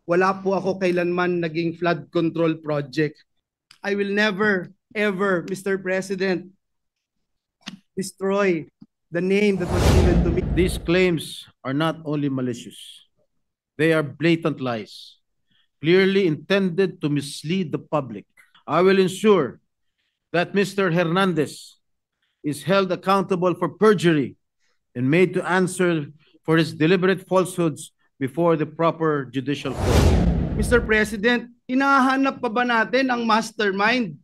Wala po ako kailanman naging flood control project. I will never, ever, Mr. President, destroy the name that was given to me. These claims are not only malicious, they are blatant lies, clearly intended to mislead the public. I will ensure that Mr. Hernandez is held accountable for perjury and made to answer for his deliberate falsehoods before the proper judicial court. Mr. President, hinahanap pa ba natin ang mastermind?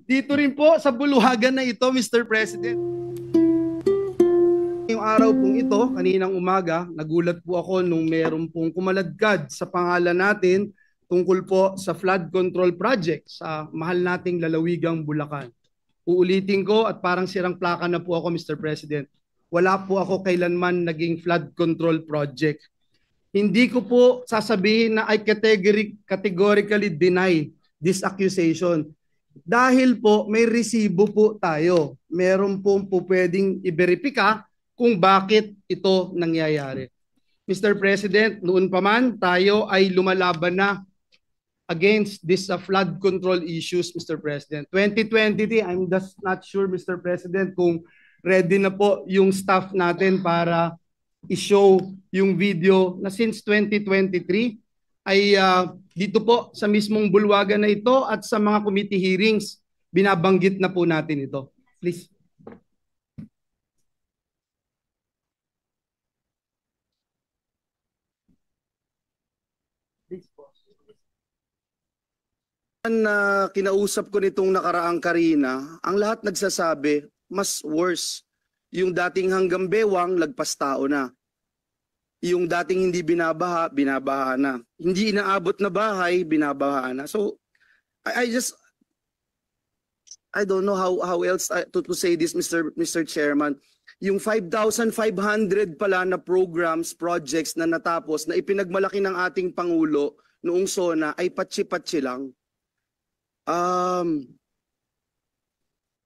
Dito rin po sa buluhagan na ito, Mr. President. Yung araw pong ito, kaninang umaga, nagulat po ako nung meron pong kumaladkad sa pangalan natin tungkol po sa flood control project sa mahal nating lalawigang Bulacan. Uulitin ko at parang sirang plaka na po ako, Mr. President. Wala po ako kailanman naging flood control project. Hindi ko po sasabihin na I categorically deny this accusation. Dahil po may resibo po tayo. Meron po pwedeng i-verifika kung bakit ito nangyayari. Mr. President, noon pa man tayo ay lumalaban na against this flood control issues, Mr. President. 2023, I'm just not sure, Mr. President, kung ready na po yung staff natin para i-show yung video na since 2023 ay dito po sa mismong bulwagan na ito at sa mga committee hearings, binabanggit na po natin ito. Please. Na kinausap ko nitong nakaraang Karina, ang lahat nagsasabi, mas worse. Yung dating hanggang bewang, lagpas tao na. Yung dating hindi binabaha, binabaha na. Hindi inaabot na bahay, binabaha na. So, I don't know how else to say this, Mr. Chairman. Yung 5,500 pala na programs, projects na natapos, na ipinagmalaki ng ating Pangulo noong SONA ay patsi-patsi lang.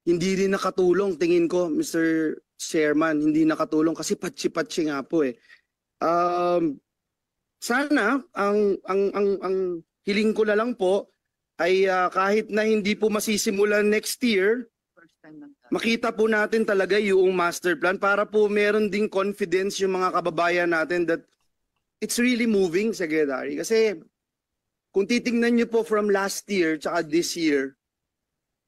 Hindi rin nakatulong, tingin ko, Mr. Chairman, hindi nakatulong kasi patsi-patsi nga po eh. Sana ang hiling ko na lang po ay kahit na hindi po masisimulan next year, makita po natin talaga yung master plan para po meron ding confidence yung mga kababayan natin that it's really moving, Secretary. Kasi kung titingnan nyo po from last year tsaka this year,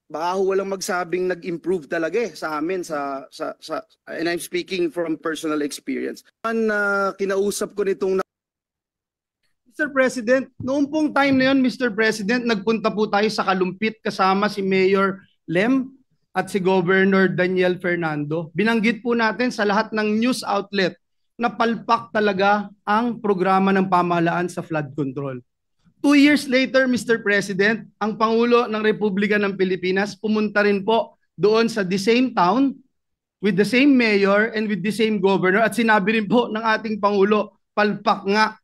baka walang magsabing nag-improve talaga eh sa amin and I'm speaking from personal experience. Kinausap ko nitong Mr. President, noong pong time na yun, Mr. President, nagpunta po tayo sa Kalumpit kasama si Mayor Lem at si Governor Daniel Fernando. Binanggit po natin sa lahat ng news outlet na palpak talaga ang programa ng pamahalaan sa flood control. 2 years later, Mr. President, ang Pangulo ng Republika ng Pilipinas pumunta rin po doon sa the same town with the same mayor and with the same governor at sinabi rin po ng ating Pangulo, palpak nga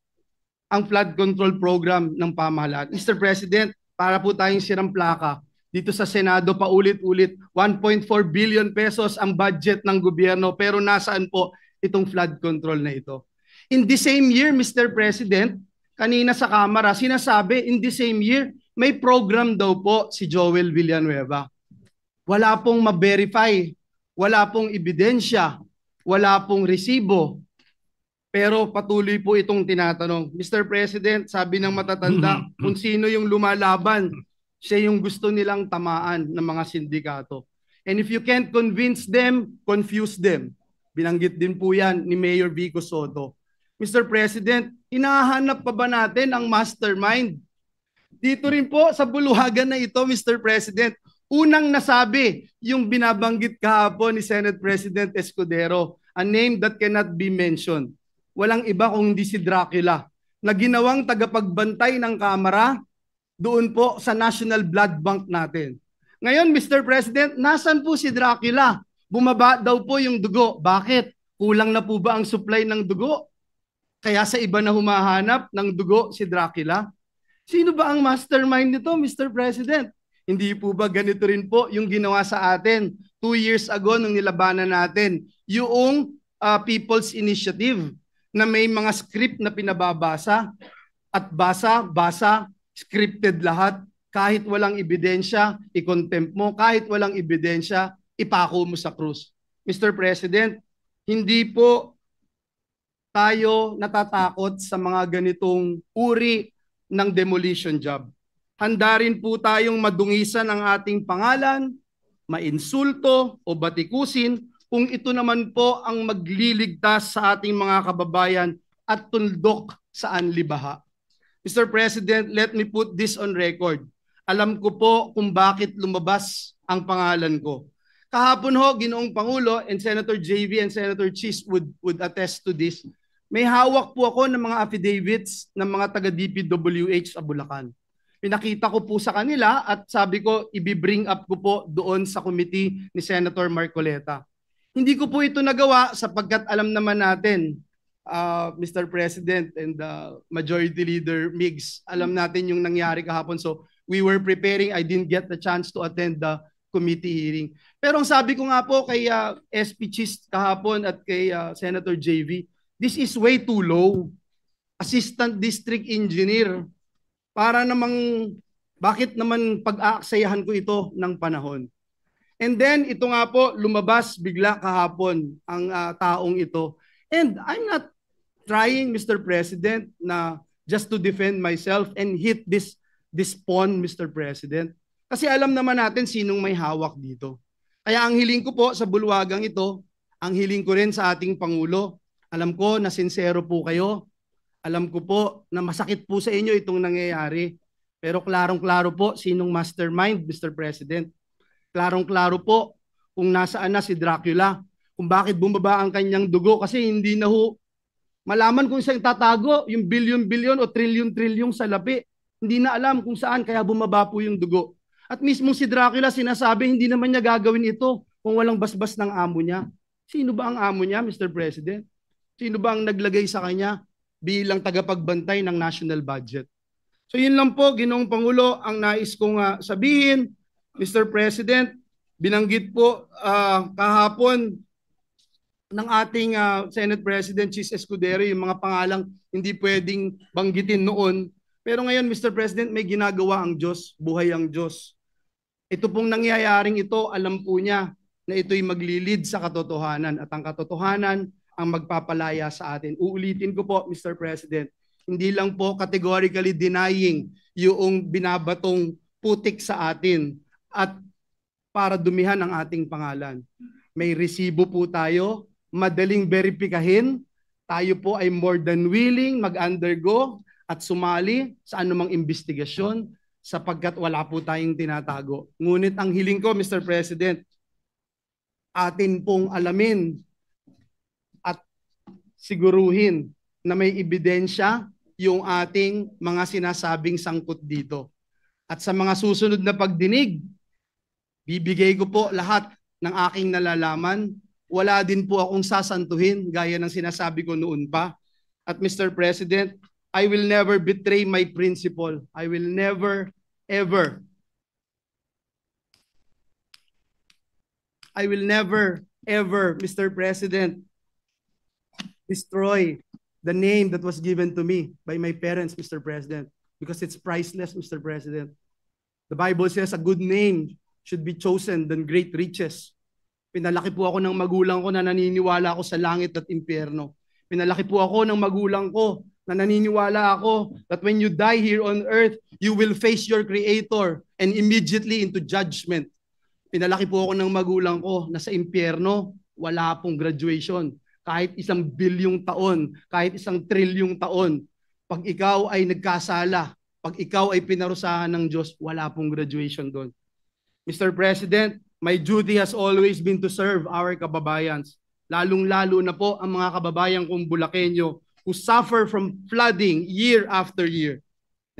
ang flood control program ng pamahalaan. Mr. President, para po tayong sirang plaka, dito sa Senado paulit-ulit, 1.4 billion pesos ang budget ng gobyerno pero nasaan po itong flood control na ito? In the same year, Mr. President, kanina sa Kamara, sinasabi in the same year, may program daw po si Joel Villanueva. Wala pong ma-verify, wala pong ebidensya, wala pong resibo. Pero patuloy po itong tinatanong. Mr. President, sabi ng matatanda, kung sino yung lumalaban, siya yung gusto nilang tamaan ng mga sindikato. And if you can't convince them, confuse them. Binanggit din po yan ni Mayor Vico Soto. Mr. President, hinahanap pa ba natin ang mastermind? Dito rin po sa buluhagan na ito, Mr. President, unang nasabi yung binabanggit kahapon ni Senate President Escudero, a name that cannot be mentioned. Walang iba kung hindi si Dracula, na ginawang tagapagbantay ng Kamara doon po sa National Blood Bank natin. Ngayon, Mr. President, nasan po si Dracula? Bumaba daw po yung dugo. Bakit? Kulang na po ba ang supply ng dugo? Kaya sa iba na humahanap ng dugo si Dracula? Sino ba ang mastermind nito, Mr. President? Hindi po ba ganito rin po yung ginawa sa atin 2 years ago nung nilabanan natin yung People's Initiative na may mga script na pinababasa At basa, scripted lahat. Kahit walang ebidensya, i-contempt mo. Kahit walang ebidensya, ipako mo sa krus. Mr. President, hindi po tayo natatakot sa mga ganitong uri ng demolition job. Handa rin po tayong madungisan ang ating pangalan, mainsulto o batikusin kung ito naman po ang magliligtas sa ating mga kababayan at tundok sa anlibaha. Mr. President, let me put this on record. Alam ko po kung bakit lumabas ang pangalan ko. Kahapon ho, Ginoong Pangulo, and Senator JV and Senator Chis would attest to this. May hawak po ako ng mga affidavits ng mga taga-DPWH sa Bulacan. Pinakita ko po sa kanila at sabi ko, i-bring up ko po doon sa committee ni Senator Marcoleta. Hindi ko po ito nagawa sapagkat alam naman natin, Mr. President and Majority Leader Migs, alam natin yung nangyari kahapon. So we were preparing, I didn't get the chance to attend the committee hearing. Pero ang sabi ko nga po kay SP Chis kahapon at kay Senator JV, this is way too low. Assistant District Engineer. Para namang, bakit naman pag-aaksayahan ko ito ng panahon? And then, ito nga po, lumabas bigla kahapon ang taong ito. And I'm not trying, Mr. President, na just to defend myself and hit this pawn, Mr. President. Kasi alam naman natin sinong may hawak dito. Kaya ang hiling ko po sa bulwagang ito, ang hiling ko rin sa ating Pangulo, alam ko na sincero po kayo. Alam ko po na masakit po sa inyo itong nangyayari. Pero klarong-klaro po sinong mastermind, Mr. President. Klarong-klaro po kung nasaan na si Dracula. Kung bakit bumaba ang kanyang dugo. Kasi hindi na ho malaman kung saan tatago yung bilyon-bilyon o trilyon-trilyon sa lapi. Hindi na alam kung saan kaya bumaba po yung dugo. At mismo si Dracula sinasabi hindi naman niya gagawin ito kung walang basbas ng amo niya. Sino ba ang amo niya, Mr. President? Sino ba ang naglagay sa kanya bilang tagapagbantay ng national budget? So yun lang po, Ginoong Pangulo, ang nais kong sabihin. Mr. President, binanggit po kahapon ng ating Senate President Chis Escudero yung mga pangalang hindi pwedeng banggitin noon. Pero ngayon, Mr. President, may ginagawa ang Diyos, buhay ang Diyos. Ito pong nangyayaring ito, alam po niya na ito'y maglilid sa katotohanan at ang katotohanan ang magpapalaya sa atin. Uulitin ko po, Mr. President, hindi lang po categorically denying yung binabatong putik sa atin at para dumihan ang ating pangalan. May resibo po tayo, madaling verifikahin, tayo po ay more than willing mag-undergo at sumali sa anumang investigasyon sapagkat wala po tayong tinatago. Ngunit ang hiling ko, Mr. President, atin pong alamin siguruhin na may ebidensya yung ating mga sinasabing sangkot dito. At sa mga susunod na pagdinig, bibigay ko po lahat ng aking nalalaman. Wala din po akong sasantuhin gaya ng sinasabi ko noon pa. At Mr. President, I will never betray my principle. I will never, ever, Mr. President, destroy the name that was given to me by my parents, Mr. President, because it's priceless, Mr. President. The Bible says a good name should be chosen than great riches. Pinalaki po ako ng magulang ko na naniniwala ako sa langit at impyerno. Pinalaki po ako ng magulang ko na naniniwala ako that when you die here on earth, you will face your Creator and immediately into judgment. Pinalaki po ako ng magulang ko na sa impyerno, wala pong graduation. Kahit 1 bilyong taon, kahit 1 trilyong taon, pag ikaw ay nagkasala, pag ikaw ay pinarusahan ng Diyos, wala pong graduation doon. Mr. President, my duty has always been to serve our kababayans. Lalong-lalo na po ang mga kababayan kong Bulakenyo who suffer from flooding year after year.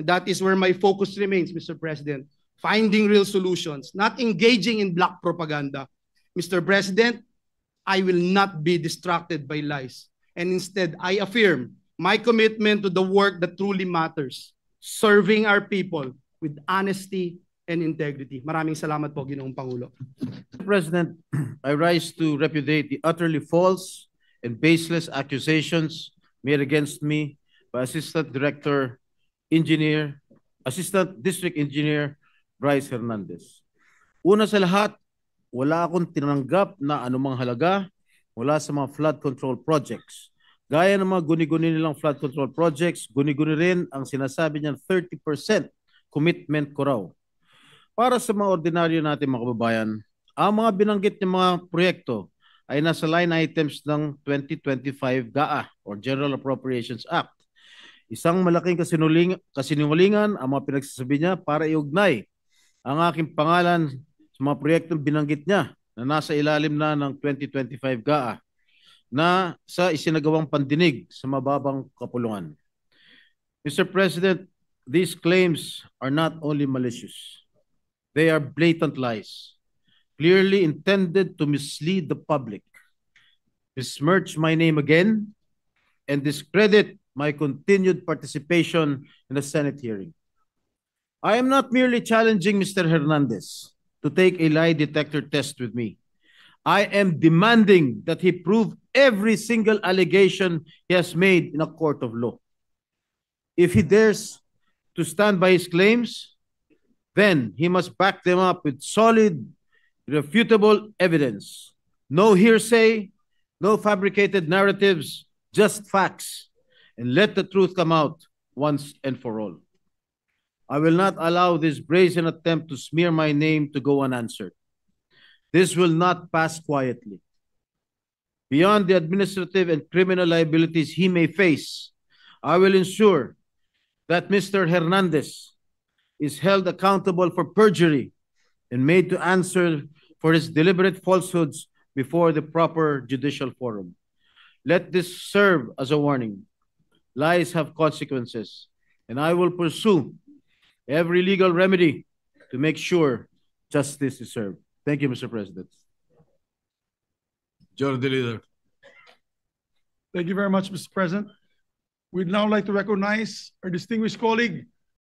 And that is where my focus remains, Mr. President. Finding real solutions, not engaging in black propaganda. Mr. President, I will not be distracted by lies. And instead, I affirm my commitment to the work that truly matters, serving our people with honesty and integrity. Maraming salamat po, Ginoong Pangulo. President, I rise to repudiate the utterly false and baseless accusations made against me by Assistant Director Engineer, Assistant District Engineer Bryce Hernandez. Una sa lahat, wala akong tinanggap na anumang halaga mula sa mga flood control projects. Gaya ng mga guni-guni nilang flood control projects, guni-guni rin ang sinasabi niyang 30% commitment ko raw. Para sa mga ordinaryo natin mga kababayan, ang mga binanggit ng mga proyekto ay nasa line items ng 2025 GAA or General Appropriations Act. Isang malaking kasinungalingan ang mga pinagsasabi niya para iugnay ang aking pangalan sa mga proyektong binanggit niya na nasa ilalim na ng 2025 GAA na sa isinagawang pandinig sa mababang kapulungan. Mr. President, these claims are not only malicious. They are blatant lies, clearly intended to mislead the public, besmirch my name again, and discredit my continued participation in the Senate hearing. I am not merely challenging Mr. Hernandez to take a lie detector test with me. I am demanding that he prove every single allegation he has made in a court of law. If he dares to stand by his claims, then he must back them up with solid, irrefutable evidence. No hearsay, no fabricated narratives, just facts. And let the truth come out once and for all. I will not allow this brazen attempt to smear my name to go unanswered. This will not pass quietly. Beyond the administrative and criminal liabilities he may face, I will ensure that Mr. Hernandez is held accountable for perjury and made to answer for his deliberate falsehoods before the proper judicial forum. Let this serve as a warning. Lies have consequences, and I will pursue every legal remedy to make sure justice is served. Thank you, Mr. President. Majority Leader. Thank you very much, Mr. President. We'd now like to recognize our distinguished colleague,